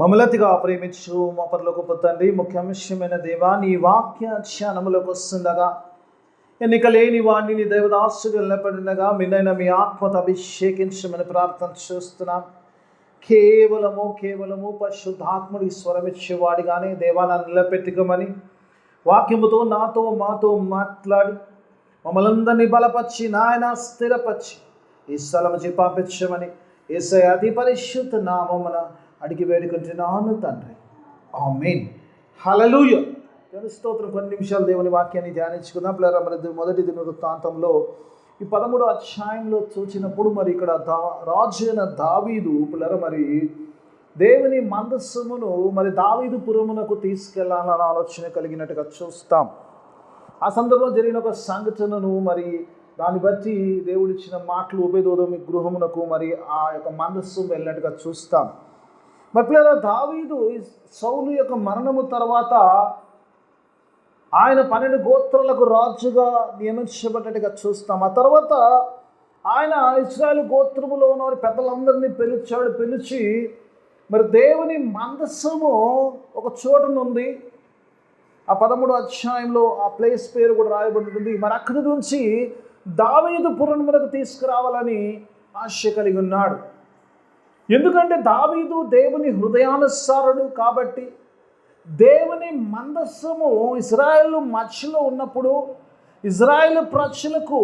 మమ్మలతిగా ప్రేమించు మా పరలోకపు తండ్రి, ముఖ్యాంశమైన దేవా, నీ వాక్య ధ్యానములకు వస్తుండగా ఎన్నిక లేని వాడిని నీ దేవదాసుగా నిలబడినగా మిన్నైన మీ ఆత్మతో అభిషేకించమని ప్రార్థన చేస్తున్నాం. కేవలము పరిశుద్ధాత్ముడి స్వరమిచ్చేవాడిగానే దేవా నన్ను నిలబెట్టుకోమని వాక్యముతో నాతో మాతో మాట్లాడి మమ్మల్ందరినీ బలపరిచి నాయన స్థిరపరిచి ఈ స్థలము చేపాపించమని యేసయ్య అతి పరిశుద్ధ నామమున అడిగి వేడుకుంటున్నాను తండ్రి, ఆమేన్. హల్లెలూయా. స్తోత్రం. కొన్ని నిమిషాలు దేవుని వాక్యాన్ని ధ్యానించుకుందాం. పిల్లరా, మరి మొదటి దినవృత్తాంతంలో ఈ 13వ అధ్యాయంలో చూసినప్పుడు మరి ఇక్కడ రాజు అయిన దావీదు పిల్లరా మరి దేవుని మందస్సమును మరి దావీదు పురమునకు తీసుకెళ్లాలన్న ఆలోచన కలిగినట్టుగా చూస్తాం. ఆ సందర్భంలో జరిగిన ఒక సంఘటనను మరి దాన్ని బట్టి దేవుడిచ్చిన మాటలు ఉభయదోదమి గృహమునకు మరి ఆ యొక్క మందస్సు వెళ్ళినట్టుగా చూస్తాం. మరి పిల్లరా, దావీదు సౌలు యొక్క మరణము తర్వాత ఆయన 12 గోత్రాలకు రాజుగా నియమించబడ్డట్టుగా చూస్తాం. ఆ తర్వాత ఆయన ఇశ్రాయేలు గోత్రములో ఉన్న వారి పెద్దలందరినీ పిలిచి మరి దేవుని మందస్సము ఒక చోటనుంది. ఆ 13వ అధ్యాయంలో ఆ ప్లేస్ పేరు కూడా రాయబడి ఉంటుంది. మరి అక్కడి నుంచి దావీదు పురమునకు తీసుకురావాలని ఆశ కలిగి ఉన్నాడు. ఎందుకంటే దావీదు దేవుని హృదయానుసారుడు కాబట్టి దేవుని మందస్సము ఇశ్రాయేలు మధ్యలో ఉన్నప్పుడు ఇశ్రాయేలు ప్రజలకు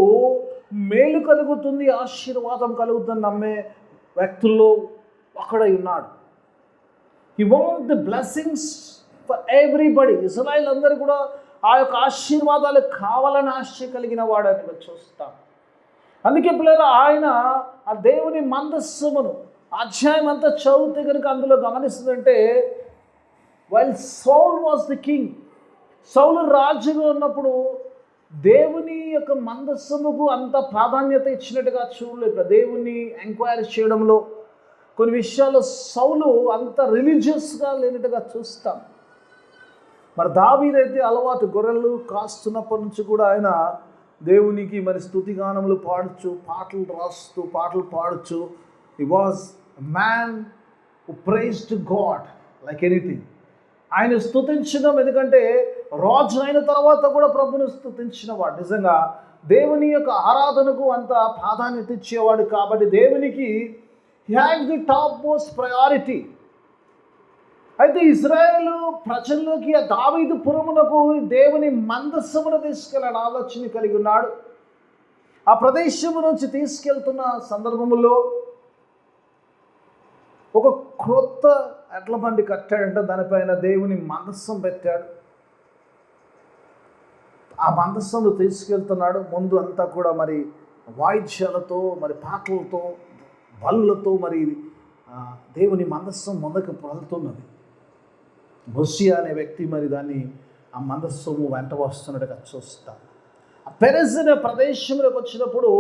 మేలు కలుగుతుంది, ఆశీర్వాదం కలుగుతుంది నమ్మే వ్యక్తుల్లో ఒకడై ఉన్నాడు. హి want the blessings for everybody. Israel అందరూ కూడా ఆ యొక్క ఆశీర్వాదాలు కావాలని ఆశ కలిగిన వాడని చూస్తాం. అందుకే పిల్లలు ఆయన ఆ దేవుని మందస్సమును అధ్యాయం అంతా చదివితే కనుక అందులో గమనిస్తుందంటే, while Saul was the king, సౌలు రాజుగా ఉన్నప్పుడు దేవుని యొక్క మందస్సముకు అంత ప్రాధాన్యత ఇచ్చినట్టుగా చూడలేదు. దేవుని ఎంక్వైరీ చేయడంలో కొన్ని విషయాల్లో సౌలు అంత రిలీజియస్గా లేనట్టుగా చూస్తాం. మరి దావీదైతే అలవాటు, గొర్రెలు కాస్తున్నప్పటి నుంచి కూడా ఆయన దేవునికి మరి స్తుతిగానములు పాడచ్చు, పాటలు రాస్తూ పాటలు పాడచ్చు. He was a man who praised God like anything. ఆయన స్తుతించడం, ఎందుకంటే రాజు అయిన తర్వాత కూడా ప్రభుని స్తుతించినవాడు. నిజంగా దేవుని యొక్క ఆరాధనకు అంత ప్రాధాన్యత ఇచ్చేవాడు కాబట్టి దేవునికి he had the top most priority. అయితే ఇశ్రాయేలు ప్రజల్లోకి ఆ దావీదు పురమునకు దేవుని మందస్సమును తీసుకెళ్ళాలని ఆలోచన కలిగి ఉన్నాడు. ఆ ప్రదేశము నుంచి తీసుకెళ్తున్న సందర్భంలో ఒక క్రొత్త ఎడ్ల బండి కట్టాడంటే దానిపైన దేవుని మందస్సం పెట్టాడు. ఆ మందస్సంను తీసుకెళ్తున్నాడు. ముందు అంతా కూడా మరి వాయిద్యాలతో, మరి పాటలతో, బలులతో మరి దేవుని మందస్సం ముందుకు వెళ్తున్నది. హోషేయ అనే వ్యక్తి మరి దాన్ని ఆ మందస్సము వెంట వస్తున్నట్టుగా చూస్తాం. ఆ పెరెసిన ప్రదేశంలోకి వచ్చినప్పుడు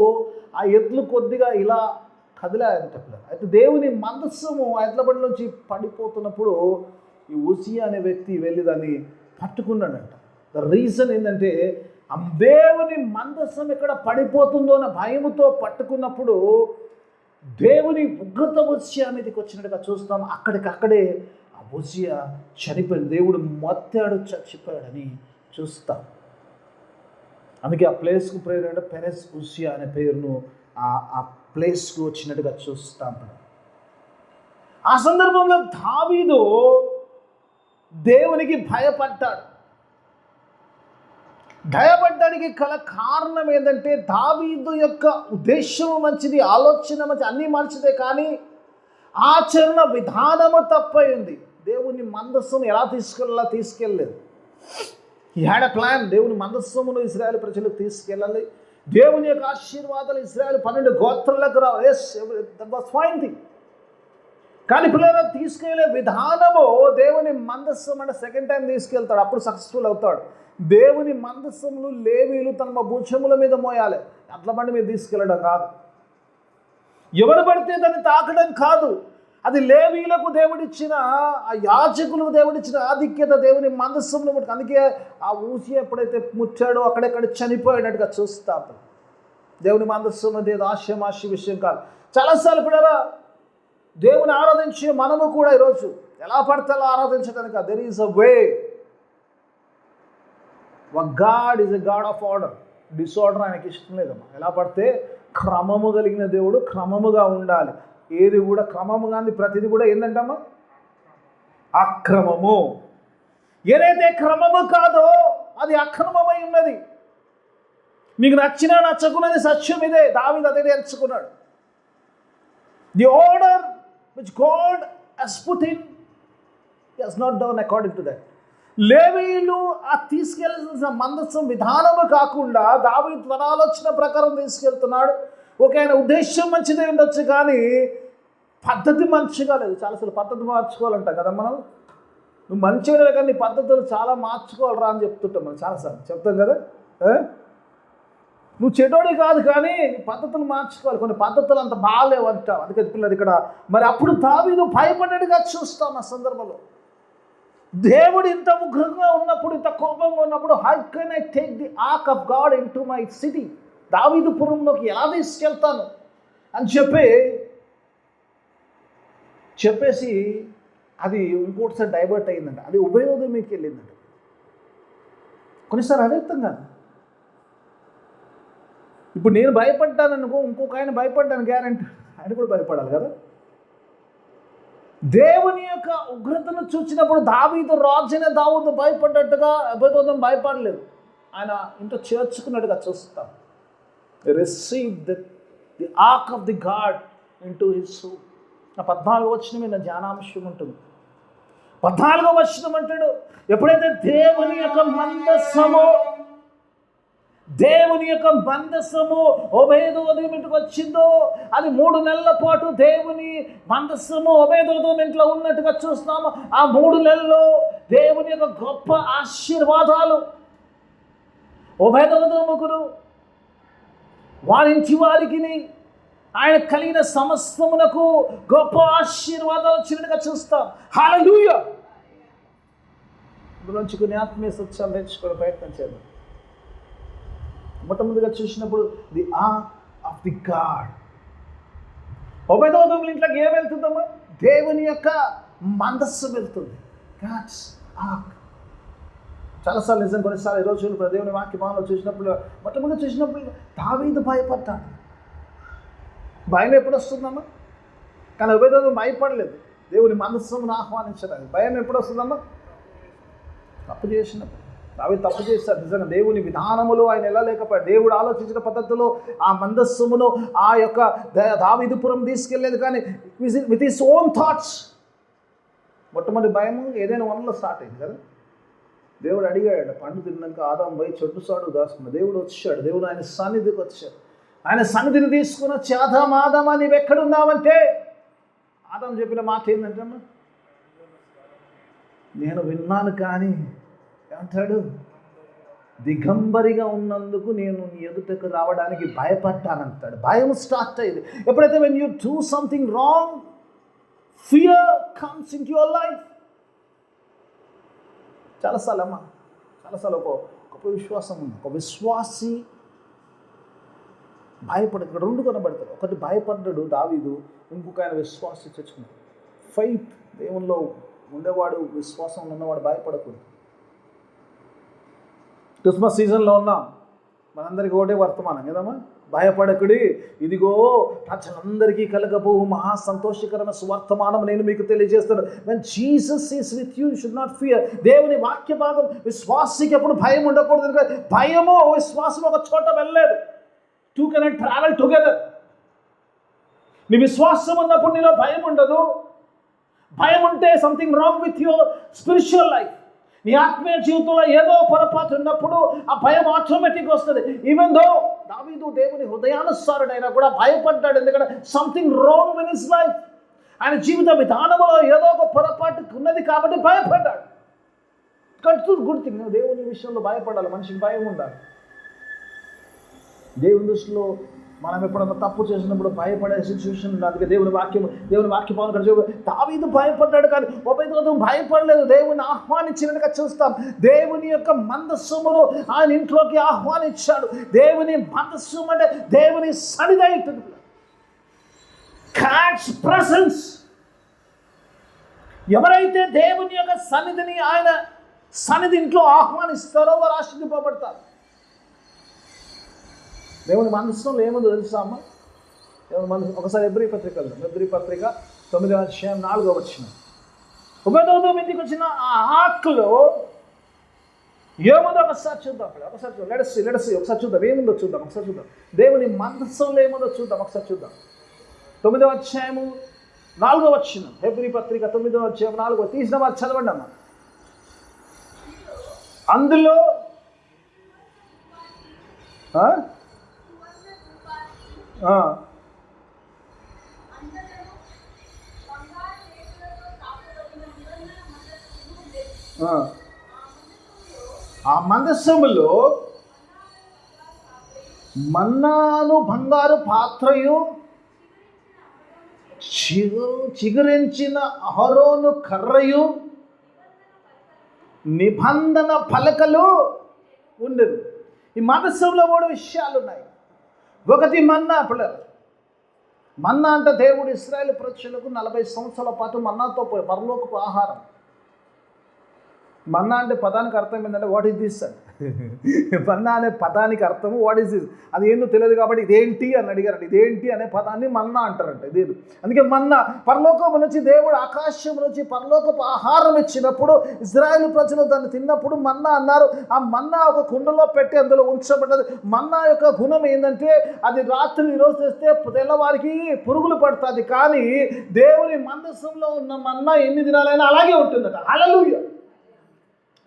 ఆ ఎద్దులు కొద్దిగా ఇలా కదిలాయంట. అయితే దేవుని మందస్సము ఆ ఎడ్ల బండి నుంచి పడిపోతున్నప్పుడు ఈ హోషేయ అనే వ్యక్తి వెళ్ళి దాన్ని పట్టుకున్నాడంట. ద రీజన్ ఏంటంటే, ఆ దేవుని మందస్సం ఎక్కడ పడిపోతుందో అన్న భయముతో పట్టుకున్నప్పుడు దేవుని ఉగ్రత హోషేయ మీదకి వచ్చినట్టుగా చూస్తాం. అక్కడికక్కడే ఆ హోషేయ చనిపోయింది. దేవుడు మొత్తాడు చచ్చిపోయాడని చూస్తాం. అందుకే ఆ ప్లేస్కు పేరు అంటే పెరెస్ హోషేయ అనే పేరును ఆ ప్లేస్కు వచ్చినట్టుగా చూస్తాం. ఆ సందర్భంలో దావీదు దేవునికి భయపడ్డాడు. భయపడ్డానికి గల కారణం ఏంటంటే, దావీదు యొక్క ఉద్దేశం మంచిది, ఆలోచన మంచిది, అన్నీ మంచిదే, కానీ ఆచరణ విధానము తప్పైంది. దేవుని మందస్సును ఎలా తీసుకెళ్ళలేదు. ఈ హ్యాడ్ ఎ ప్లాన్. దేవుని మందస్సమును ఇశ్రాయేలు ప్రజలకు తీసుకెళ్ళాలి. దేవుని యొక్క ఆశీర్వాదాలు ఇశ్రాయేలు 12 గోత్రాలకు రావాలి. That was fine thing. కానీ పిల్లలు తీసుకెళ్లే విధానము, దేవుని మందస్సం అంటే సెకండ్ టైం తీసుకెళ్తాడు, అప్పుడు సక్సెస్ఫుల్ అవుతాడు. దేవుని మందస్సములు లేవీలు తమ భుజముల మీద మోయాలి, అట్ల బండి మీద తీసుకెళ్ళడం కాదు. ఎవరు పడితే దాన్ని తాకడం కాదు. అది లేవీలకు దేవుడిచ్చిన, ఆ యాజకులకు దేవుడిచ్చిన ఆధిక్యత దేవుని మందస్సమును ముట్టుకు. అందుకే ఆ హోషేయ ఎప్పుడైతే ముట్టాడో అక్కడెక్కడ చనిపోయినట్టుగా చూస్తాం. దేవుని మందస్సం అనేది ఆశయం విషయం కాదు. చాలాసార్లు పిల్లరా, దేవుని ఆరాధించే మనము కూడా ఈరోజు ఎలా పడితే అలా ఆరాధించడానికి. There is a way. God is a God of order. Disorder ఆయనకి ఇష్టం లేదమ్మా. ఎలా పడితే క్రమము కలిగిన దేవుడు, క్రమముగా ఉండాలి. ఏది కూడా క్రమముగా, ప్రతిది కూడా ఏంటంటమ్మా అక్రమము. ఏదైతే క్రమము కాదో అది అక్రమమై ఉన్నది. మీకు నచ్చినా నచ్చకున్నది సత్యం ఇదే. దావీదు అదే నేర్చుకున్నాడు. The order which God has put in he has not done according to that. లేవీయులు ఆ తీసుకెళ్లాల్సిన మందసం విధానము కాకుండా దావీదు తన ఆలోచన ప్రకారం తీసుకెళ్తున్నాడు. ఆయన ఉద్దేశం మంచిదే ఉండొచ్చు, కానీ పద్ధతి మంచిగా లేదు. చాలాసార్లు పద్ధతి మార్చుకోవాలంటాం కదా మనం. నువ్వు మంచిగా కానీ నీ పద్ధతులు చాలా మార్చుకోవాలరా అని చెప్తుంటాం మనం. చాలాసార్లు చెప్తాం కదా, నువ్వు చెడోడి కాదు కానీ పద్ధతులు మార్చుకోవాలి. కొన్ని పద్ధతులు అంత బాగాలేవు అంటావు. అందుకే పిల్లలు ఇక్కడ మరి అప్పుడు దావీదు భయపడ్డట్టుగా చూస్తాం. ఆ సందర్భంలో దేవుడు ఇంత ఉగ్రంగా ఉన్నప్పుడు, ఇంత కోపంగా ఉన్నప్పుడు, how can I take the ark of God in to my city, దావీదు పురంలోకి ఎలా తీసుకెళ్తాను అని చెప్పేసి అది ఇంకోటిసారి డైవర్ట్ అయ్యిందంట. అది ఉభయోదయం మీకు వెళ్ళిందంట. కొన్నిసార్లు అవ్యక్తం కాదు. ఇప్పుడు నేను భయపడ్డాను అనుకో, ఇంకొక ఆయన భయపడ్డాను గ్యారెంటీ, ఆయన కూడా భయపడాలి కదా. దేవుని యొక్క ఉగ్రతను చూసినప్పుడు దావీదు రాజైన దావీదు భయపడ్డట్టుగా అబద్ధం భయపడలేదు. ఆయన ఇంత చేర్చుకున్నట్టుగా చూస్తాం. Receive the ark of the God into his soul. 14వ వచనం మీద ధ్యానాంశం ఉంటుంది. 14వ వచనం అంటాడు, ఎప్పుడైతే దేవుని యొక్క మందసము ఒబేదోదోము ఇంటికి వచ్చిందో, అది 3 నెలల పాటు దేవుని మందసము ఒబేదోదోము ఇంట్లో ఉన్నట్టుగా చూస్తాము. ఆ 3 నెలల్లో దేవుని యొక్క గొప్ప ఆశీర్వాదాలు ఒబేదోదోముకును వారి ఇంటి వారికి ఆయన కలిగిన సమస్తమునకు గొప్ప ఆశీర్వాదాలు చిన్నగా చూస్తాం. హల్లెలూయా. ఇందులోంచి కొన్ని ఆత్మీయ సత్యాలు నేర్చుకునే ప్రయత్నం చేద్దాం. మొట్టమొదటిగా చూసినప్పుడు the ark of the God. ఒబేదోదోము ఇంట్లోకి ఏం వెళ్తుందమ్మా? దేవుని యొక్క మందస్సు వెళ్తుంది. God's ark. చాలాసార్లు నిజం, కొన్నిసార్లు ఈరోజు చూసినప్పుడు దేవుని వాక్యమానంలో చూసినప్పుడు, మొట్టమొదటి చూసినప్పుడు దావీదు భయపడ్డాడు. భయం ఎప్పుడు వస్తుందమ్మా? కానీ ఒబేదోదోము భయపడలేదు. దేవుని మనస్సును ఆహ్వానించడానికి. భయం ఎప్పుడు వస్తుందమ్మా? తప్పు చేసినప్పుడు. దావీదు తప్పు చేస్తాడు నిజంగా. దేవుని విధానములో ఆయన ఎలా లేకపోయాడు. దేవుడు ఆలోచించిన పద్ధతిలో ఆ మందస్సుమును ఆ యొక్క దావీదుపురం తీసుకెళ్ళలేదు, కానీ విత్ హిస్ ఓన్ థాట్స్. మొట్టమొదటి భయం ఏదైనా వనంలో స్టార్ట్ అయింది కదా. దేవుడు అడిగాడు, పండు తిన్నాక ఆదాం పోయి చెట్టు సాడు దాచుకున్నాడు. దేవుడు వచ్చాడు. దేవుడు ఆయన సన్నిధికి వచ్చాడు. ఆయన సన్నిధిని తీసుకుని వచ్చి, ఆదామా నీవు ఎక్కడున్నావంటే, ఆదాం చెప్పిన మాట ఏంటంటే, నేను విన్నాను కానీ ఏమంటాడు, దిగంబరిగా ఉన్నందుకు నేను నీ ఎదుటకు రావడానికి భయపడ్డానంటాడు. భయం స్టార్ట్ అయ్యింది ఎప్పుడైతే when you do something wrong, fear comes in to your life. చాలాసార్లు ఒక గొప్ప విశ్వాసం ఉంది. ఒక విశ్వాసి భయపడదు. ఇక్కడ 2 కనబడతారు. ఒకటి భయపడ్డాడు దావీదు, ఇంకొక ఆయన విశ్వాసం తెచ్చుకున్నాడు. ఫెయిత్, దేవుల్లో ఉండేవాడు, విశ్వాసంలో ఉన్నవాడు భయపడకూడదు. క్రిస్మస్ సీజన్లో ఉన్నాం, మనందరికీ ఒకటే వర్తమానం కదమ్మా, భయపడకుడి, ఇదిగో ప్రజలందరికీ కలగబోవు మహా సంతోషకరమైన సువర్తమానం నేను మీకు తెలియజేస్తాను. when Jesus is with you, you should not fear. దేవుని వాక్య భాగం విశ్వాసికి ఎప్పుడు భయం ఉండకూడదు. ఎందుకంటే భయము విశ్వాసం ఒక చోట వెళ్ళలేదు. Two cannot travel together. నీ విశ్వాసం ఉన్నప్పుడు నీలో భయం ఉండదు. భయం ఉంటే something wrong with your spiritual life. నీ ఆత్మీయ జీవితంలో ఏదో పొరపాటు ఉన్నప్పుడు ఆ భయం ఆటోమేటిక్గా వస్తుంది. ఈవెన్ దో దావీదు దేవుని హృదయానుసారుడైనా కూడా భయపడ్డాడు. ఎందుకంటే something wrong in his life. ఆయన జీవిత విధానంలో ఏదో ఒక పొరపాటు ఉన్నది కాబట్టి భయపడ్డాడు. Good thing. దేవుని విషయంలో భయపడాలి. మనిషికి భయం ఉండాలి. దేవుని దృష్టిలో మనం ఎప్పుడన్నా తప్పు చేసినప్పుడు భయపడే సిచ్యువేషన్ ఉంది. అందుకే దేవుని వాక్యపాలన ఇక్కడ దావీదు భయపడ్డాడు, కానీ ఒబేదోదోము భయపడలేదు. దేవుని ఆహ్వానించినట్టుగా చూస్తాం. దేవుని యొక్క మందస్సుమును ఆయన ఇంట్లోకి ఆహ్వానించాడు. దేవుని మందస్సు అంటే దేవుని సన్నిధి, God's presence. ఎవరైతే దేవుని యొక్క సన్నిధిని ఆయన సన్నిధి ఇంట్లో ఆహ్వానిస్తారో వారు ఆశీర్వదింపబడతారు. దేవుని మనసులో ఏముందో తెలుసా అమ్మ? దేవుని మనసు ఒకసారి ఎబ్రీ పత్రిక 9వ అధ్యాయం 4వ వచనం. ఉపదేశం ఇంటికి వచ్చిన ఆ ఆకులో ఏముందో ఒకసారి చూద్దాం. ఒకసారి చూద్దాం. లెడసి ఒకసారి చూద్దాం. ఏముందో చూద్దాం. ఒకసారి చూద్దాం. దేవుని మనసులో ఏముందో చూద్దాం. ఒకసారి చూద్దాం. 9వ అధ్యాయము 4వ వచనం. హెబ్రీ పత్రిక 9వ అధ్యాయం 4వ. తీసిన వారు చదవండి అమ్మ. అందులో ఆ మందసములో మన్నాను బంగారు పాత్రయు చిగురించిన అహరోను కర్రయు నిబంధన పలకలు ఉండేది. ఈ మందసంలో 3 విషయాలు ఉన్నాయి. ఒకటి మన్నా. పిల్లలు, మన్నా అంటే దేవుడు ఇశ్రాయేలు ప్రజలకు 40 సంవత్సరాల పాటు మన్నాతో పరలోకపు ఆహారం. మన్నా అంటే పదానికి అర్థం ఏంటంటే వాట్ ఈస్ దిస్ అంటే మన్నా అనే పదానికి అర్థము వాట్ ఈస్ దిస్, అది ఏందో తెలియదు కాబట్టి ఇదేంటి అని అడిగారంట. ఇదేంటి అనే పదాన్ని మన్నా అంటారంట. ఇది అందుకే మన్నా పరలోకం నుంచి దేవుడు ఆకాశం నుంచి పరలోకపు ఆహారం ఇచ్చినప్పుడు ఇశ్రాయేలు ప్రజలు దాన్ని తిన్నప్పుడు మన్నా అన్నారు. ఆ మన్నా ఒక కుండలో పెట్టి అందులో ఉంచబడ్డది. మన్నా యొక్క గుణం ఏంటంటే అది రాత్రి ఈరోజు తెస్తే తెల్లవారికి పురుగులు పడుతుంది. కానీ దేవుని మందసంలో ఉన్న మన్నా ఎన్ని దినాలైనా అలాగే ఉంటుందట. హల్లెలూయా.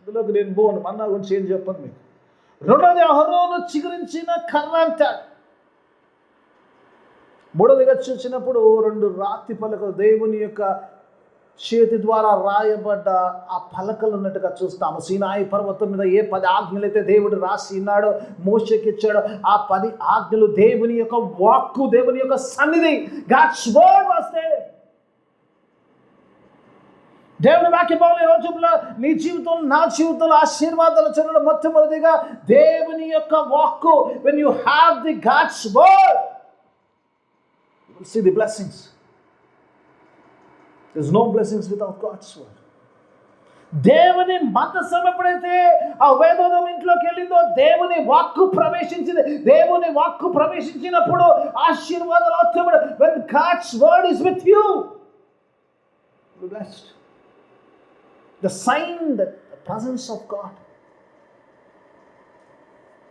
అందులోకి నేను పోను, మన్నా గురించి ఏం చెప్పను మీకు. రెండోది అహరోను చిగురించిన కర్ర అంటాడు. మూడోదిగా చూసినప్పుడు 2 రాతి పలకలు దేవుని యొక్క చేతి ద్వారా రాయబడ్డ ఆ పలకలు ఉన్నట్టుగా చూస్తాము. సీనాయి పర్వతం మీద ఏ 10 ఆజ్ఞలు అయితే దేవుడు రాసి ఉన్నాడో మోషేకి ఇచ్చాడో ఆ 10 ఆజ్ఞలు దేవుని యొక్క వాక్కు, దేవుని యొక్క సన్నిధి. God's word was there. దేవుని వాక్యం ఈ రోజుల్లో నీ జీవితంలో నా జీవితంలో ఆశీర్వాదాలు చదవడం మొట్టమొదటిగా దేవుని యొక్క వాక్కు. when you have the God's word you will see the blessings. there is no blessings without God's word. దేవుని మందసం ఎప్పుడైతే ఆ వేదోదం ఇంట్లోకి వెళ్ళిందో దేవుని వాక్కు ప్రవేశించింది. దేవుని వాక్కు ప్రవేశించినప్పుడు ఆశీర్వాదాలు వచ్చేవాడు. when God's word is with you you will be blessed. The sign that the presence of God.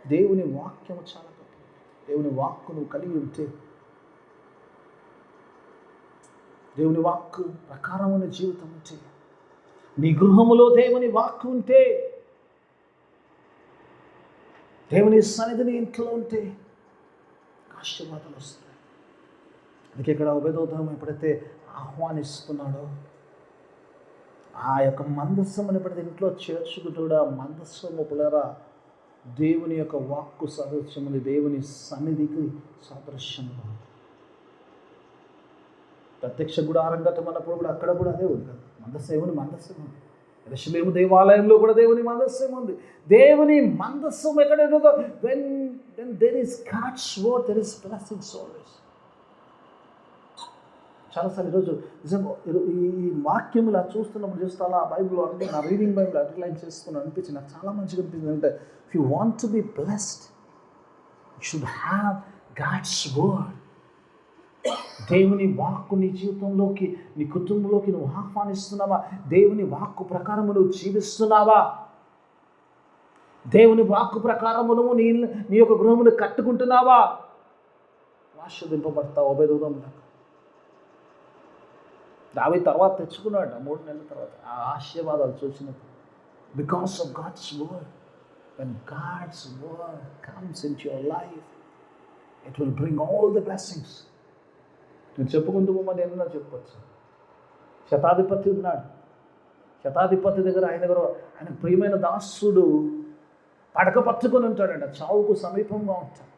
దేవుని వాక్యము చాలా గొప్పది. దేవుని వాక్కు నువ్వు కలిగి ఉంటే, దేవుని వాక్కు ప్రకారమైన జీవితం ఉంటే, నీ గృహములో దేవుని వాక్కు ఉంటే, దేవుని సన్నిధిని ఇంట్లో ఉంటే ఆశీర్వాదాలు వస్తాయి. అందుకే ఇక్కడ ఉపదేశం ఎప్పుడైతే ఆహ్వానిస్తున్నాడో ఆ యొక్క మందస్సముని ఎప్పుడైతే ఇంట్లో చేర్చుకుంటాడో ఆ మందస్సము పులరా దేవుని యొక్క వాక్కు సాదృశ్యముంది, దేవుని సన్నిధికి సాదృశ్యము. ప్రత్యక్ష గుడారంగా మనప్పుడు కూడా అక్కడ కూడా అదే ఉంది కదా. దేవుని మందస్సం ఉంది. యెరూషలేము దేవాలయంలో కూడా దేవుని మందస్సం ఉంది. దేవుని మందస్సం ఎక్కడ ఉందో when there is God's word there is blessings always. చాలాసార్లు ఈరోజు నిజంగా ఈ వాక్యములు చూస్తున్నప్పుడు చూస్తే అలా బైబిల్లో అంటే నా రీడింగ్ బైబిల్ అండర్లైన్ చేసుకుని అనిపించింది. నాకు చాలా మంచిగా అనిపించింది. అంటే if you want to be blessed you should have God's word. దేవుని వాక్కు నీ జీవితంలోకి, నీ కుటుంబంలోకి నువ్వు ఆహ్వానిస్తున్నావా? దేవుని వాక్కు ప్రకారము నువ్వు జీవిస్తున్నావా? దేవుని వాక్కు ప్రకారము నువ్వు నీ యొక్క గృహమును కట్టుకుంటున్నావా? ఆశీర్వదింపబడతావు. ఉపదేశంలో దావీదు తర్వాత తెచ్చుకున్నాడు 3 నెలల తర్వాత ఆ ఆశీర్వాదాలు చూసినప్పుడు. Because of God's word. when God's word comes into your life it will bring all the blessings. నేను చెప్పుకుంటూ పోమని ఎన్నో చెప్పచ్చు. శతాధిపతి ఉన్నాడు. శతాధిపతి దగ్గర ఆయన ప్రియమైన దాసుడు పడక పట్టుకొని ఉంటాడంట. చావుకు సమీపంగా ఉంటాడు.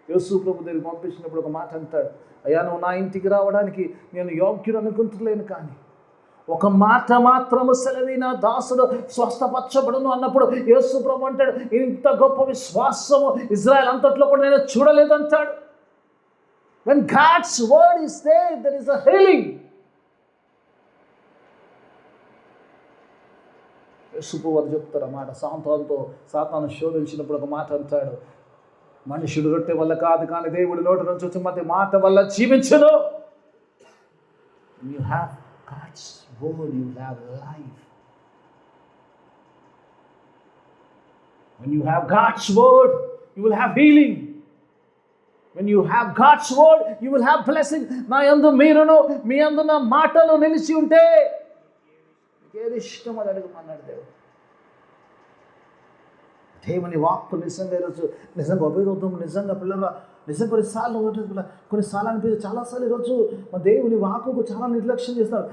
యేసు ప్రభు దగ్గరికి పంపించినప్పుడు ఒక మాట అంటాడు, అయ్యా నువ్వు నా ఇంటికి రావడానికి నేను యోగ్యుడు అనుకుంటలేను, కానీ ఒక మాట మాత్రము సెలవి నా దాసుడు స్వస్థపరచబడును అన్నప్పుడు యేసు ప్రభు అంటాడు, ఇంత గొప్ప విశ్వాసము ఇజ్రాయెల్ అంతట్లో కూడా నేను చూడలేదు అంటాడు. when God's word is there is a healing. యేసుప్రభు వారు చెప్తారు అన్నమాట. సాతాను శోధించినప్పుడు ఒక మాట అంటాడు, మనుషుడు రొట్టె వల్ల కాదు కానీ దేవుడి నోటి నుంచి వచ్చే ప్రతి మాట వల్ల జీవించను. You have God's word, you have life. When you have God's word, you will have healing. When you have God's word, you will have blessing. నా యందు మీరును మీ యందు నా మాటలు నిలిచి ఉంటే ఏది ఇష్టం అది అడుగుమన్నాడు దేవుడు. దేవుని వాక్కు నిజంగా ఈరోజు నిజంగా ఉపయోగం, నిజంగా పిల్లల నిజంగా కొన్నిసార్లు అనిపించి చాలాసార్లు ఈరోజు మా దేవుని వాక్కుకు చాలా నిర్లక్ష్యం చేస్తారు.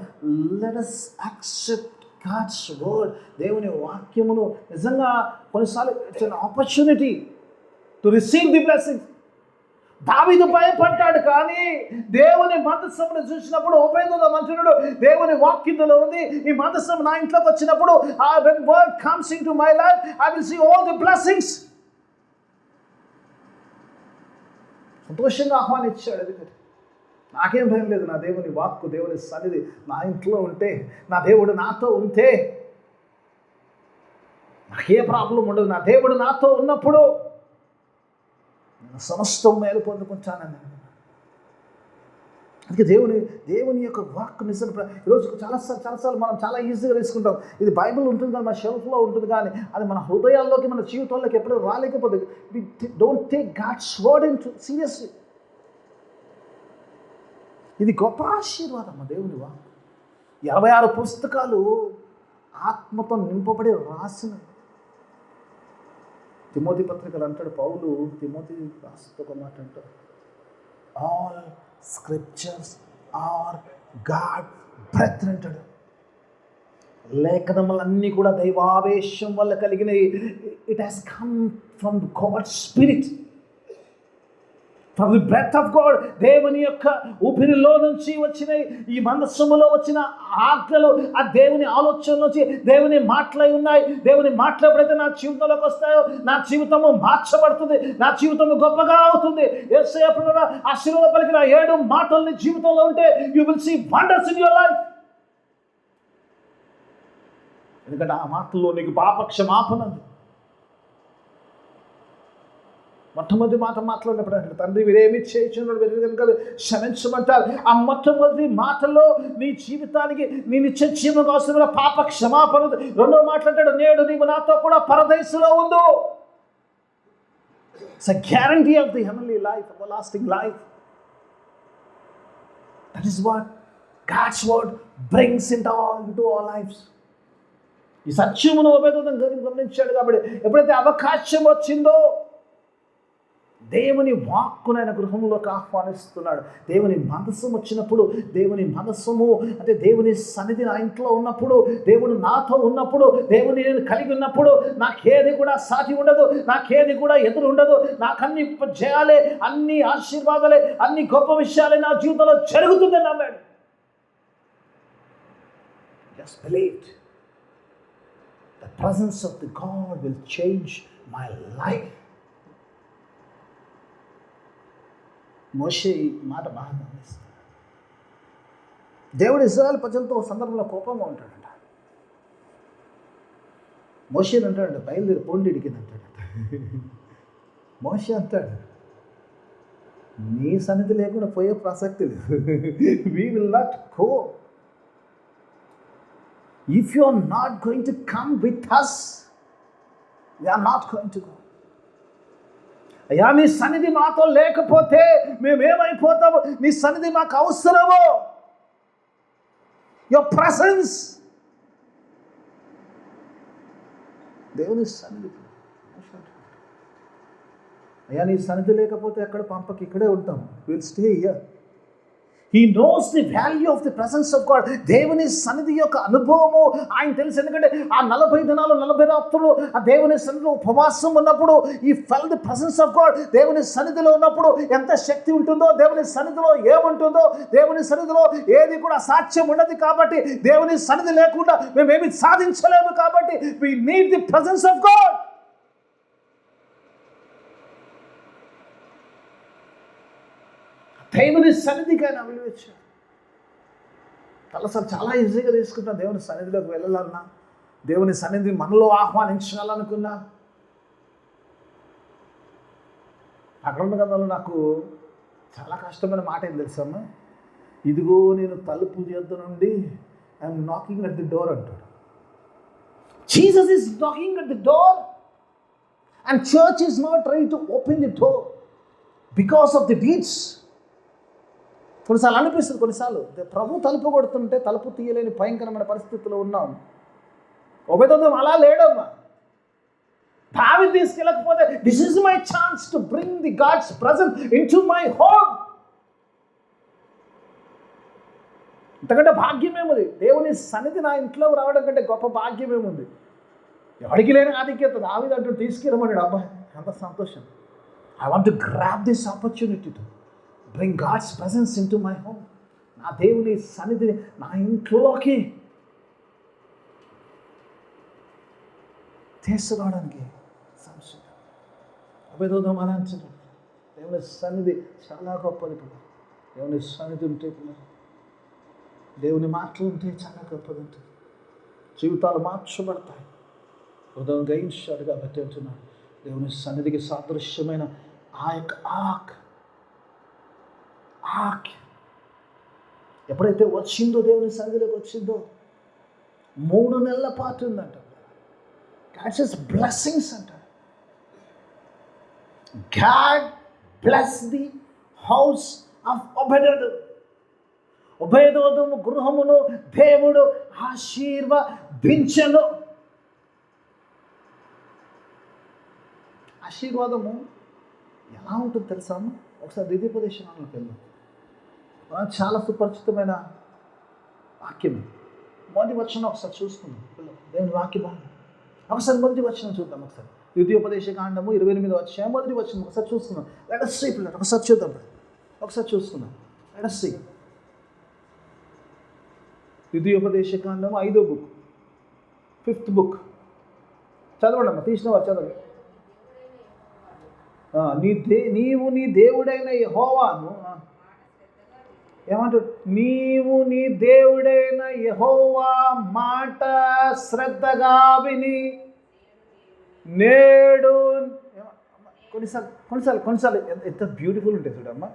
Let us accept God's word. దేవుని వాక్యమును నిజంగా కొన్నిసార్లు it's an opportunity to receive the blessing. దావీదు భయపడ్డాడు కానీ దేవుని మందసమును చూసినప్పుడు ఉపయోగ మంత్రుడు దేవుని వాక్యంలో ఉంది. ఈ మందసం నా ఇంట్లోకి వచ్చినప్పుడు when word comes into my life, I will see all the blessings. సంతోషంగా ఆహ్వానించాడు. ఎందుకంటే నాకేం భయం లేదు. నా దేవుని వాక్కు, దేవుని సన్నిధి నా ఇంట్లో ఉంటే, నా దేవుడు నాతో ఉంటే నాకే ప్రాబ్లం ఉండదు. నా దేవుడు నాతో ఉన్నప్పుడు సమస్తం మేలు పొందుకుంటానని. అందుకే దేవుని యొక్క వాక్ నిజంగా ఈరోజు చాలాసార్లు మనం చాలా ఈజీగా తీసుకుంటాం. ఇది బైబిల్ ఉంటుంది కానీ మన షెల్ఫ్లో ఉంటుంది కానీ అది మన హృదయాల్లోకి, మన జీవితాల్లోకి ఎప్పుడూ రాలేకపోతే. We don't take God's word in seriously. ఇది గొప్ప ఆశీర్వాదం మా దేవుని వాక్. 26 పుస్తకాలు ఆత్మతో నింపబడి రాసినవి. తిమోతి పత్రికలు అంటాడు పౌలు, తిమోతి రాస్తూ ఒక మాట అంటాడు, all scriptures are God breath అంటాడు. లేఖనములన్నీ కూడా దైవావేశం వల్ల కలిగినవి. It has come from God spirit, from the breath of God. దేవుని యొక్క ఊపిరిలో నుంచి వచ్చిన ఈ మందసములో వచ్చిన ఆజ్ఞలు ఆ దేవుని ఆలోచనల నుంచి దేవుని మాటలై ఉన్నాయి. దేవుని మాటలు ఎప్పుడైతే నా జీవితంలోకి వస్తాయో నా జీవితము మార్చబడుతుంది, నా జీవితము గొప్పగా అవుతుంది. యేసయ్య ఆశీర్వాద పలికిన 7 మాటల్ని జీవితంలో ఉంటే you will see wonders in your life. ఎందుకంటే ఆ మాటల్లో నీకు పాప క్షమాపణ ఉంది. మొట్టమొదటి మాట మాట్లాడినప్పుడు అంటే తండ్రి వీరేమి చేయించున్నాడు వీరు కనుక క్షమించమంటారు. ఆ మొట్టమొదటి మాటలో నీ జీవితానికి నీ నిత్య జీవనకు అవసరమైన పాప క్షమాపణ. రెండో మాట్లాడాడు, నేడు నీవు నాతో కూడా పరదేశంలో ఉండు. It's a guarantee of the heavenly life, everlasting life. That is what God's word brings into our lives. ఈ సత్యమును ఉపయోగం గమనించాడు కాబట్టి ఎప్పుడైతే అవకాశం వచ్చిందో దేవుని వాక్కును ఆయన గృహంలోకి ఆహ్వానిస్తున్నాడు. దేవుని మనస్సు వచ్చినప్పుడు, దేవుని మనస్సుము అంటే దేవుని సన్నిధి నా ఇంట్లో ఉన్నప్పుడు, దేవుడు నాతో ఉన్నప్పుడు, దేవుని నేను కలిగి ఉన్నప్పుడు నాకేది కూడా సాటి ఉండదు, నాకేది కూడా ఎదురు ఉండదు. నాకు అన్ని జయాలే, అన్ని ఆశీర్వాదాలే, అన్ని గొప్ప విషయాలే నా జీవితంలో జరుగుతుందని నమ్మాడు. Just believed. The presence of the God will change my life. మోషే ఈ మాట బాగా గమనిస్తాడు. దేవుడు ఇశ్రాయేలు ప్రజలతో సందర్భంలో కోపంగా ఉంటాడంట. మోషే అంటాడు, బయలుదేరి పోండి ఇడికింది అంటాడంట. మోషే అంటాడు, నీ సన్నిధి లేకుండా పోయే ప్రసక్తి లేదు. We will not go. If you are not going to come with us, we are not going to go. అయ్యా నీ సన్నిధి మాతో లేకపోతే మేమేమైపోతాము? నీ సన్నిధి మాకు అవసరము. Your presence. దేవుని సన్నిధి. అయ్యా నీ సన్నిధి లేకపోతే ఎక్కడ పంపకి, ఇక్కడే ఉంటాం. Will stay here. He knows the value of the presence of God. దేవుని సన్నిధి యొక్క అనుభవము ఆయన తెలుసు. ఎందుకంటే ఆ 40 దినాలు 40 రాత్రులు ఆ దేవుని సన్నిధిలో ఉపవాసం ఉన్నప్పుడు ఈ ఫెల్ ది ప్రెసెన్స్ ఆఫ్ గాడ్. దేవుని సన్నిధిలో ఉన్నప్పుడు ఎంత శక్తి ఉంటుందో, దేవుని సన్నిధిలో ఏముంటుందో, దేవుని సన్నిధిలో ఏది కూడా సాధ్యం ఉండదు. కాబట్టి దేవుని సన్నిధి లేకుండా మేమేమి సాధించలేము. కాబట్టి we need the presence of God. దేవుని సన్నిధికైనా విలువించాడు. చాలా ఈజీగా తీసుకుంటాను దేవుని సన్నిధిలోకి వెళ్ళాలన్నా, దేవుని సన్నిధిని మనలో ఆహ్వానించాలనుకున్నా, ప్రకటన గ్రంథంలో నాకు చాలా కష్టమైన మాట ఏం తెలుసమ్మా, ఇదిగో నేను తలుపు యొద్ద నుండి I'm knocking at the door అంటాడు. Jesus is knocking at the door and church is not ready to open the door because of the deeds. కొన్నిసార్లు అనిపిస్తుంది, కొన్నిసార్లు ప్రభు తలుపు కొడుతుంటే తలుపు తీయలేని భయంకరమైన పరిస్థితిలో ఉన్నాం. ఒబేదోదం అలా లేడమ్మా. దావీదు తీసుకెళ్ళకపోతే this is my chance to bring the God's presence into my home. ఇంతకంటే భాగ్యమేముంది? దేవుని సన్నిధి నా ఇంట్లో రావడం కంటే గొప్ప భాగ్యమేముంది? ఎవరికి లేని ఆధిక్యత దావీదు అంటూ తీసుకెళ్ళమన్నాడు. అబ్బాయి ఎంత సంతోషం. I want to grab this opportunity to bring God's presence into my home. నా దేవుని సన్నిధిని నా ఇంట్లోకి తీసుకురావడానికి సంశయం. అభిదోదం అనంచడం. దేవుని సన్నిధి చాలా గొప్పది. దేవుని సన్నిధి ఉంటే, దేవుని మాటలు ఉంటే చాలా గొప్పది ఉంటుంది. జీవితాలు మార్చబడతాయి. హృదయం గ్రహించాడు కాబట్టి అంటున్నాడు, దేవుని సన్నిధికి సాదృశ్యమైన ఆ యొక్క ఆక్ ఎప్పుడైతే వచ్చిందో, దేవుని సన్నిధిలోకి వచ్చిందో 3 నెలల పాటు ఉందంట. God's just blessings అంటారు. God bless the house of Obed-Edom. ఒబేదోదము గృహమును దేవుడు ఆశీర్వదించెను. ఆశీర్వాదము ఎలా ఉంటుంది తెలుసా? ఒకసారి ద్వితీయోపదేశకాండంలోకి వెళ్దాం. చాలా సుపరిచితమైన వాక్యం. మొదటి వచనం ఒకసారి చూసుకుందాం. దేవుని వాక్యం ఒకసారి మొదటి వచనం చూద్దాం. ఒకసారి ద్వితీయోపదేశకాండము 28వ అధ్యాయం మొదటి వచనం ఒకసారి చూసుకుందాం. లెట్ us see పిల్లలు, ఒకసారి చూద్దాం. ఒకసారి చూసుకుందాం. Let us see. ద్వితీయోపదేశకాండము 5వ బుక్, 5th బుక్. చదవండి అమ్మ, తీసిన వారు చదవండి. నీవు నీ దేవుడైన యెహోవాను ఏమంటాడు? నీవు నీ దేవుడైన యెహోవా మాట శ్రద్ధగా విని నేడు. కొన్నిసార్లు ఎంత బ్యూటిఫుల్ ఉంటుంది చూడమ్మా.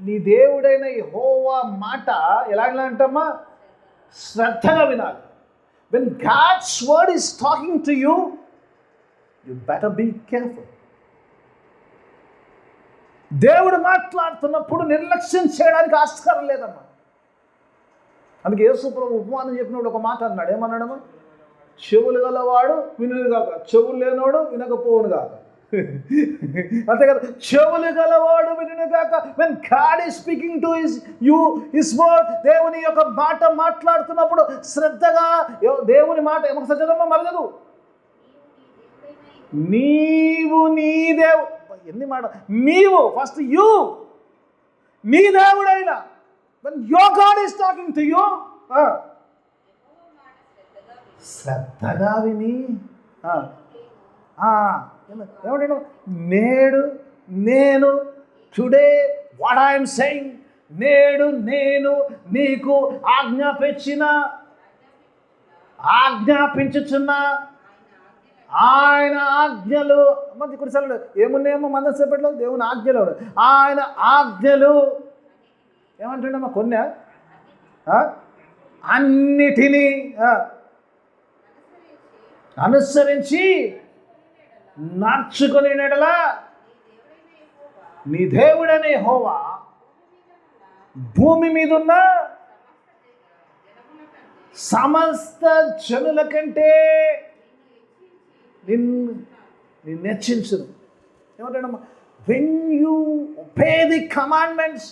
నీ దేవుడైన యెహోవా మాట ఎలా అంటమ్మా? శ్రద్ధగా వినాలి. When God's word is talking to you, you better be careful. దేవుడు మాట్లాడుతున్నప్పుడు నిర్లక్ష్యం చేయడానికి ఆస్కారం లేదమ్మా. అందుకే యేసు ప్రభువు ఉపమానం చెప్పినప్పుడు ఒక మాట అన్నాడు. ఏమన్నాడమ్మా? చెవులు గలవాడు వినును కాక, చెవులు లేనోడు వినకపోవును కాక. అంతే కదా, చెవులు గలవాడు వినును కాక. When God is speaking to his word, దేవుని యొక్క మాట మాట్లాడుతున్నప్పుడు శ్రద్ధగా దేవుని మాట ఒకసారి చదవమ్మా, మరి చదువు. నీవు నీ దేవుడు, ఎన్ని మాట, నీవు ఫస్ట్ యూ, నీ దేవుడైనా, when your God is talking to you, శ్రద్ధగా విని ఏమంటాడు? నేడు నేను, టుడే వాట్ ఐఎమ్ సెయింగ్, నేడు నేను నీకు ఆజ్ఞాపించుచున్న ఆయన ఆజ్ఞలు. మరి కొన్నిసార్లు ఏమున్నాయేమో మన సేపట్లో దేవుని ఆజ్ఞలు, ఆయన ఆజ్ఞలు ఏమంటుండమ్మా? కొన్ని అన్నిటినీ అనుసరించి నడుచుకుని నెడలా నీ దేవుడనే యెహోవా భూమి మీద ఉన్న సమస్త జనుల కంటే నిన్ను హెచ్చించును. ఏమంటాడమ్మా? When you obey the commandments,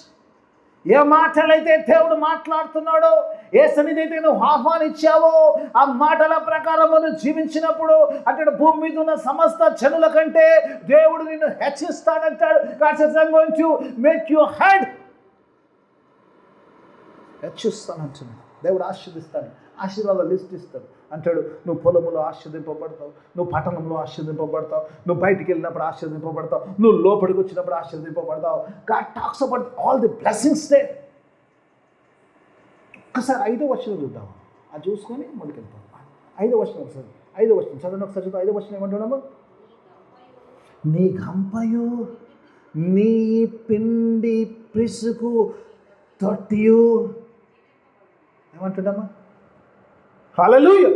ఏ మాటలైతే దేవుడు మాట్లాడుతున్నాడో, ఏ సన్నిధి అయితే నువ్వు ఆహ్వానించావో, ఆ మాటల ప్రకారం నువ్వు జీవించినప్పుడు అక్కడ భూమి మీద ఉన్న సమస్త జనుల కంటే దేవుడు నిన్ను హెచ్చిస్తాడంటాడు. God says, I'm going to make you head. హెచ్చిస్తానంటున్నాడు. దేవుడు ఆశీర్దిస్తాడు, ఆశీర్వాద లిస్ట్ ఇస్తాడు. అంటాడు, నువ్వు పొలములో ఆశీర్దింపబడతావు, నువ్వు పట్టణంలో ఆశీర్దింపబడతావు, నువ్వు బయటికి వెళ్ళినప్పుడు ఆశీర్దింపబడతావు, నువ్వు లోపలికి వచ్చినప్పుడు ఆశీర్దింపబడతావు. God talks about all the blessings there. ఒక్కసారి 5వ వచనం చూద్దాం. అది చూసుకొని ముందుకెళ్తాం. 5వ వచనం ఒకసారి, 5వ వచనం చదవండి ఒకసారి చదువు. 5వ వచనం ఏమంటున్నాము? నీ గంపయు నీ పిండి పిసుకు తొట్టియు ఏమంటున్నామా? హల్లెలూయా.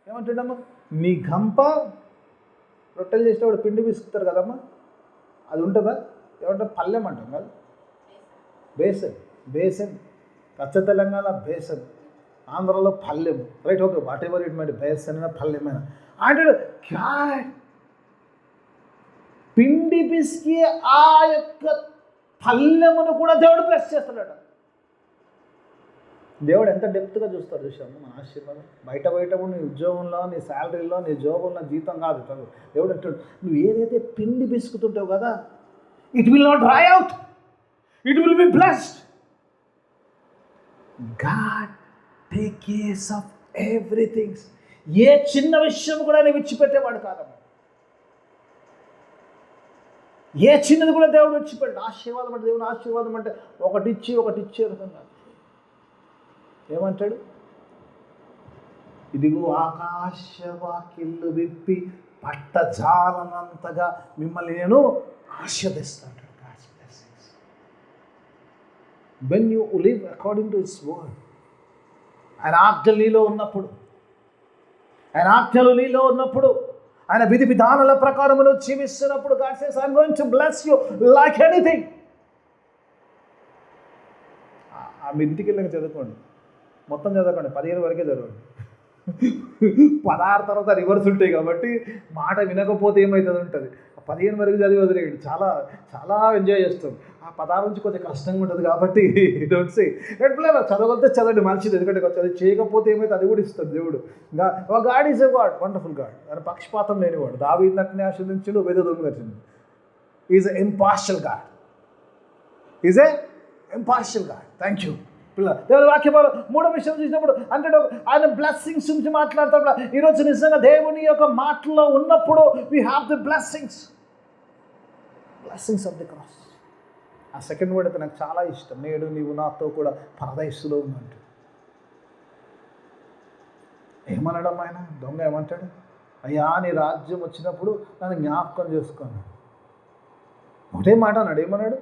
ఏమంటున్నామా? నీ గంప, రొట్టెలు చేసేవాడు పిండి పిసుకుతారు కదమ్మా, అది ఉంటుందా? ఏమంటారు? పల్లెం అంటాం కదా, బేసన్. పచ్చ తెలంగాణ బేసన్, ఆంధ్రలో పల్లెం, right? Okay, whatever it might, basin అయినా పల్లెమైనా అంటాడు. పిండి పిసికి ఆ యొక్క పల్లెమును కూడా దేవుడు బ్లెస్ చేస్తాడట. దేవుడు ఎంత డెప్త్గా చూస్తాడు చూసాము మన ఆశీర్వాదం. బయట కూడా నీ ఉద్యోగంలో, నీ శాలరీలో, నీ జోబుల్లో జీతం కాదు చదువు. దేవుడు అంటాడు, నువ్వు ఏదైతే పిండి పిసుకుతుంటావు కదా, it will not dry out, it will be blessed. God take cares of everything. ఏ చిన్న విషయం కూడా నేను విడిచిపెట్టేవాడు కాదమ్మా. ఏ చిన్నది కూడా దేవుడు విడిచిపెట్టాడు. ఆశీర్వాదం అంటే, దేవుడు ఆశీర్వాదం అంటే ఒకటి ఇచ్చే రకంగా. ఏమంటాడు? ఇదిగో ఆకాశవాకిళ్ళు విప్పి పట్టజాలనంతగా మిమ్మల్ని నేను ఆశీర్వదిస్తాను. When you live according to His word, ఆయన ఆజ్ఞలు నీలో ఉన్నప్పుడు, ఆయన విధి విధానాల ప్రకారమును జీవిస్తున్నప్పుడు, God says, I'm going to bless you like anything. మీ ఇంటికి వెళ్ళక చదువుకోండి, మొత్తం చదవకండి, 15 వరకే చదవండి. 16 తర్వాత రివర్స్ ఉంటాయి కాబట్టి మాట వినకపోతే ఏమవుతుంది ఉంటుంది. 15 వరకు చదివి వదిలేయండి, చాలా చాలా ఎంజాయ్ చేస్తాం. ఆ 16 నుంచి కొంచెం కష్టంగా ఉంటుంది కాబట్టి డోంట్ సే. చదవగలితే చదవండి, మంచిది. ఎందుకంటే అది చేయకపోతే ఏమైతే అది కూడా ఇస్తుంది దేవుడు. God is a God, wonderful God. ఆయన పక్షపాతం లేనివాడు. దావీదుని ఆశీర్వదించాడు, వేదోదముగా వచ్చింది. Is a impartial God, thank you. దేవుని వాక్యం 3వ విషయం చూసినప్పుడు అంటే ఆయన బ్లెస్సింగ్స్ గురించి మాట్లాడతాడు. ఈరోజు నిజంగా దేవుని యొక్క మాటలో ఉన్నప్పుడు we have the blessings of the cross. ఆ సెకండ్ వర్డ్ అయితే నాకు చాలా ఇష్టం. నేడు నీవు నాతో కూడా పరదైసులో ఉన్నట్టు. ఏమన్నాడు ఆయన? దొంగ ఏమంటాడు? అయ్యా, నీ రాజ్యం వచ్చినప్పుడు నన్ను జ్ఞాపకం చేసుకోను. ఒకటే మాట అన్నాడు. ఏమన్నాడు?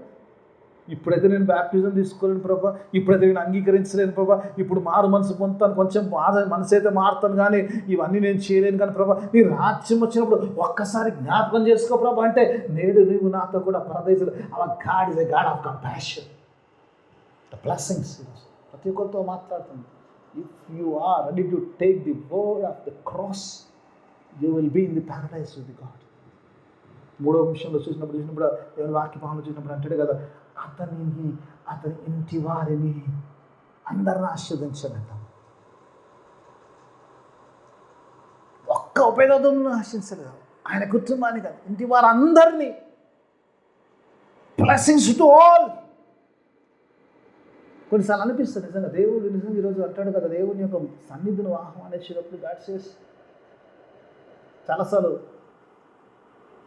ఇప్పుడైతే నేను బ్యాప్టిజం తీసుకోలేను ప్రభా, ఇప్పుడైతే నేను అంగీకరించలేను ప్రభా, ఇప్పుడు మారు మనసు పొందుతాను, కొంచెం మనసు అయితే మారుతాను, కానీ ఇవన్నీ నేను చేయలేను కానీ ప్రభా, నీ రాజ్యం వచ్చినప్పుడు ఒక్కసారి జ్ఞాపకం చేసుకో ప్రభా అంటే, నేడు నీవు నాతో కూడా పరదేశులు. Our God is a God of compassion, the blessings. ప్రతి ఒక్కరితో మాట్లాడుతుంది. If you are ready to take the word of the cross, you will be in the paradise with God. 3వ విషయంలో చూసినప్పుడు దేవుని వాక్య భావనలో చూసినప్పుడు అంటాడు కదా, అతని ఇంటి వారిని అందరిని ఆశీర్వదించాడంట. ఒక్క ఉపయోగంను ఆశించలేదు, ఆయన కుటుంబాన్ని కాదు, ఇంటి వారందరినీ. Blessings to all. కొన్నిసార్లు అనిపిస్తుంది నిజంగా దేవుడు నిజంగా ఈరోజు అంటాడు కదా, దేవుని యొక్క సన్నిధిని ఆహ్వానించినప్పుడు గాడ్ సేస్. చాలాసార్లు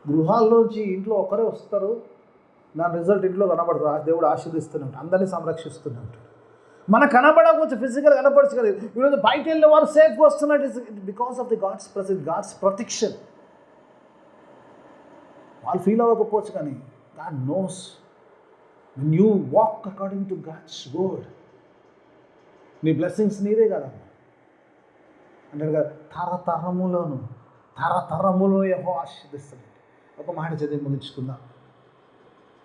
గృహాల్లోంచి ఇంట్లో ఒకరే వస్తారు, నా రిజల్ట్ ఇంట్లో కనబడుతుంది. దేవుడు ఆశీర్దిస్తున్నాడు, అందరినీ సంరక్షిస్తున్నాడు. మనకు కనబడవచ్చు, ఫిజికల్ కనపడచ్చు కదా. ఈరోజు బయట వెళ్ళే వారు సేఫ్ వస్తున్నట్టు because of the God's presence, God's protection. వాళ్ళు ఫీల్ అవ్వకపోవచ్చు, కానీ God knows when you walk according to God's word, నీ బ్లెస్సింగ్స్ నీదే కదా అంటే కదా. తరతరములో యెహోవా ఆశీర్దిస్తాడు. ఒక మాట చదివి ముగించుకుందాం.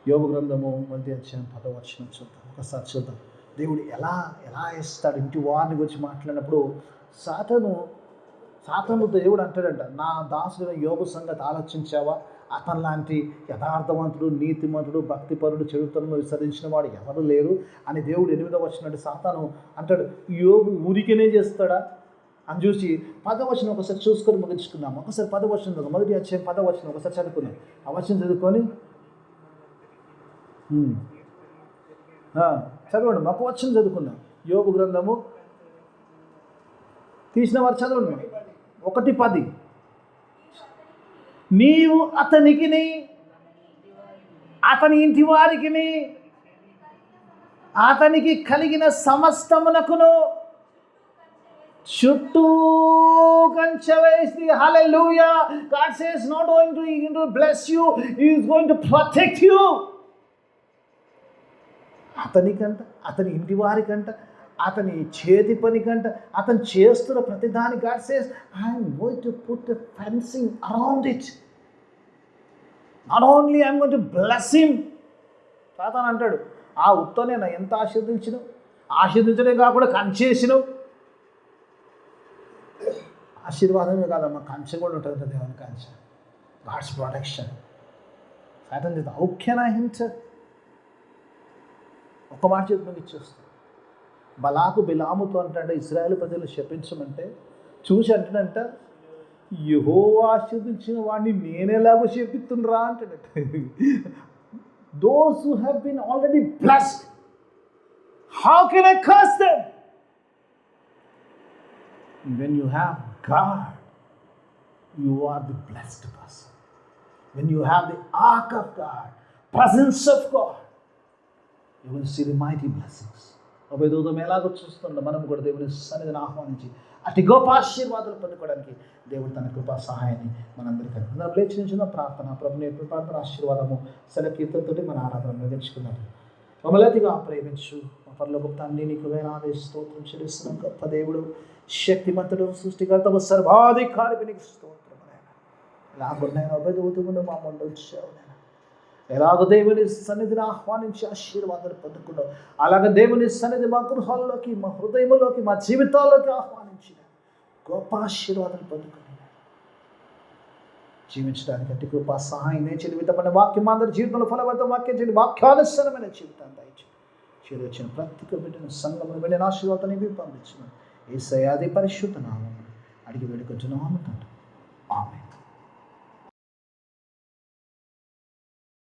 యోబు గ్రంథము 1వ అధ్యాయం 10వ వచనం చూద్దాం. ఒకసారి చూద్దాం. దేవుడు ఎలా ఇస్తాడు. ఇంటి వారిని గురించి మాట్లాడినప్పుడు సాతాను దేవుడు అంటాడంట, నా దాసుడు యోబు సంగతి ఆలోచించావా? అతను లాంటి యథార్థవంతుడు, నీతిమంతుడు, భక్తిపరుడు, చెడుతను విసరించిన వాడు ఎవరు లేరు అని దేవుడు 8వ వచనం సాతాను అంటాడు. యోబు ఊరికేనే చేస్తాడా అని చూసి 10వ వచనం ఒకసారి చూసుకొని ముగించుకుందాం. ఒకసారి 10వ వచనం, 1వ అధ్యాయం 10వ వచనం ఒకసారి చదువుకుందాం. ఆ వచనం చదువుకొని చదవండి. ఒక వచనం చదువుకుందాం. యోబు గ్రంథము తీసిన వారు చదవండి. 1:10. నీవు అతనికిని అతని ఇంటి వారికిని అతనికి కలిగిన సమస్తమునకును చుట్టూ కంచె వేసి హల్లెలూయా. God says not going to bless you, he is going to protect you. అతనికంట, అతని ఇంటి వారికంట, అతని చేతి పనికంట, అతను చేస్తున్న ప్రతిదాని God says I am going to put a fencing around it. Not only I am going to bless him. సాతాను అంటాడు, ఆ ఉత్తనేనా ఎంత ఆశీర్వదించినావు, ఆశీర్వదించడే కాకుండా కంచేసినావు. ఆశీర్వాదమే కాదమ్మా, కంచె కూడా ఉంటుంది కదా, దేవుని కంచె. God's protection. సాతాను చేత హౌ కెన్ ఐ హింటర్. ఒక మాట చెప్పి మీకు ఇచ్చేస్తాను. బలాకు బిలాముతో అంటే ఇశ్రాయేలు ప్రజలు శపించమంటే చూసి అంటేనంట, యెహోవా ఆశీర్వదించిన వాడిని నేనేలాగో శపిస్తుండ్రా అంటాడట. Those who have been already blessed, how can I curse them? When you have God, you are the blessed person. When you have the ark of God, presence of God, you will see the mighty blessings. అభిదూతం ఎలాగో చూస్తుండో మనం కూడా దేవుని సన్నిధిని ఆహ్వానించి అతి గొప్ప ఆశీర్వాదాలు పొందుకోవడానికి దేవుడు తన కృపా సహాయాన్ని మనందరికీ అందరం లేచిన ప్రార్థన ప్రభుని ప్రార్థన ఆశీర్వాదము సెలకీర్తనతో మన ఆరాధన నిర్వహించుకున్నాం. మమ్మల్నిగా ప్రేమించు మా పరలోకపు తండ్రి, నీకు వేలాది స్తోత్రం చెల్లిస్తున్నాం. గొప్ప దేవుడు, శక్తిమంతుడు, సృష్టికర్త, సర్వాధికారి, నీకు స్తోత్రం. ఎలాగున్నాయో అభిదూతమును మా ముందు ఉంచావు. ఎలాగ దేవుని సన్నిధిని ఆహ్వానించి ఆశీర్వాదాలు పొందుకున్నావు, అలాగే దేవుని సన్నిధి మా గృహాల్లోకి, మా హృదయంలోకి, మా జీవితాల్లోకి ఆహ్వానించిన గొప్ప ఆశీర్వాదాలు పొందుకున్నాం. జీవించడానికి అతి కృపా సహాయం నేర్చి విధమైన వాక్యం అందరి జీవితంలో ఫలవంతం వాక్యం చేయండి. వాక్యానుసరమైన జీవితాన్ని దయచేయండి. చేరొచ్చిన ప్రతి బిడ్డను సంఘమును వెళ్ళిన ఆశీర్వాదాన్ని పంపించిన యేసయ్య పరిశుద్ధ నామమున అడిగి వేడుకొంచున్నాము తండ్రి. ఆమేన్.